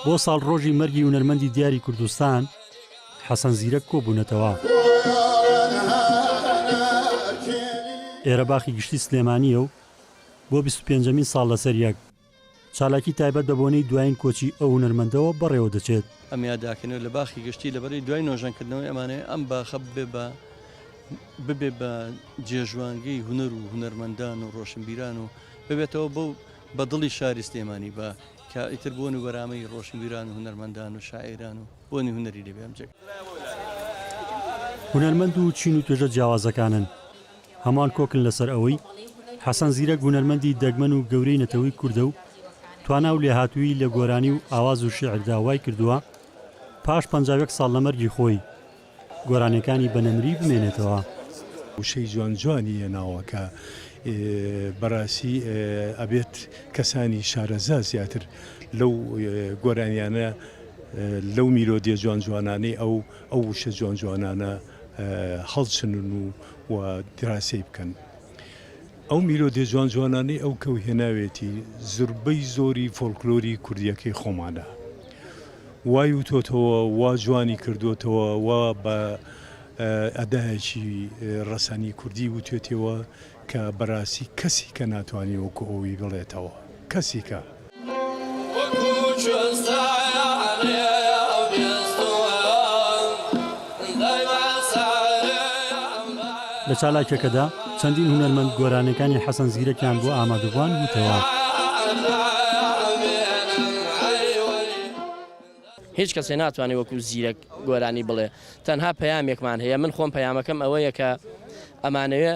بۆ ساڵ ڕۆژی مەرگی هونەرمەندی دیاری کوردستان حەسەن زیرەک کۆبوونەتەوە. ئێرە باخی گشتی سلێمانیە و بۆ 25مین ساڵ لەسەر یەک چالاکی تایبەت بە بۆنەی دوایین کۆچی ئەو هونەرمەندەوە بەڕێوە دەچێت. ئەم یاداکەنەوە لە باخی گشتی لەبەری دوای نۆژەنکردنەوەی ئەمانەیە ئەم باخە ببێ بە جێژوانگەی هونەر و هونەرمەندان و ڕۆشنبیران و ببێتەوە بە دڵی شاری سلێمانی بە کە ئیتر بۆن و بەرامەی ڕۆشنبیران و هونەرمەندان و شاعیران و بۆنی هونەری لێ بێم جێک. هونەرمەند و چین و توێژە جیاوازەکانن هەمان کۆکن لەسەر ئەوەی حەسەن زیرەک هونەرمەندی دەگمەن و گەورەی نەتەوەی کوردە و توانا و لێهاتووی لە گۆرانی و ئاواز و شێعردا وای کردووە پاش 51 ساڵ لە مەرگی خۆی گۆرانەکانی بەنەمری بمێنێتەوە. وشەی جوان جوانی هێناوە کە بەڕاستی ئەبێت کەسانی شارەزا زیاتر لەو گۆرانیانە لەو میرۆدیە جوان جوانانەی ئەو وشە جوان جوانانە هەڵچنن و دراسی بکەن. ئەو میرۆدیە جوان جوانانەی ئەو کەو هێناوێتی زوربەی زۆری فۆلکلۆری کوردیەکەی خۆمانە وای وتۆتەوە وا جوانی کردوتەوە وا بە ئەدایەکی ڕەسانی کوردی وتێتەوە کە بەڕاستی کەسی کە ناتوانانی وەکو ئەوی بڵێتەوە کەسی کە. لە چالاکێکەدا چەندین هونەرمەند گۆرانەکانی حەسەن زیرەکیان بۆ ئامادەبووان بووتەوە. هیچ کەسێ ناتوانێت وەکو زیرەک گۆرانی بڵێ تەنها پەیامێکمان هەیە من خۆم پەیامەکەم ئەوەیە کە ئەمانەوە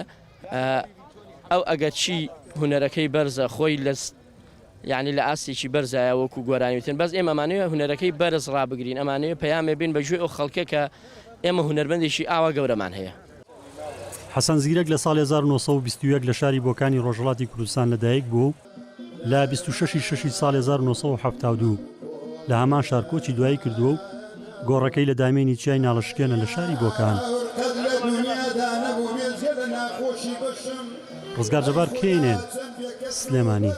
ئەو ئەگەر چی هونەرەکەی بەرزە خۆی یعنی لە ئاستێکی بەرزایە وەکو گۆرانیوتن بەس ئێمە ئەمانەوە هونەرەکەی بەرز ڕابگرین ئەمانەوە پەیامێ بین بەگوێ ئەو خەڵکە کە ئێمە هونەرمەندێکی ئاوا گەورەمان هەیە. حەسەن زیرەک لە ساڵی 1921 لە شاری بۆکانی ڕۆژهەڵاتی کوردستان لەدایک بوو لە 26 ساڵی 1972 لە هەمان شارکۆچی دوایی کردووە و گۆڕەکەی لە دامێنی چای ناڵەشکێنە لە شاری بۆکان. ڕزگار جەبار کێنێن سلێمانی.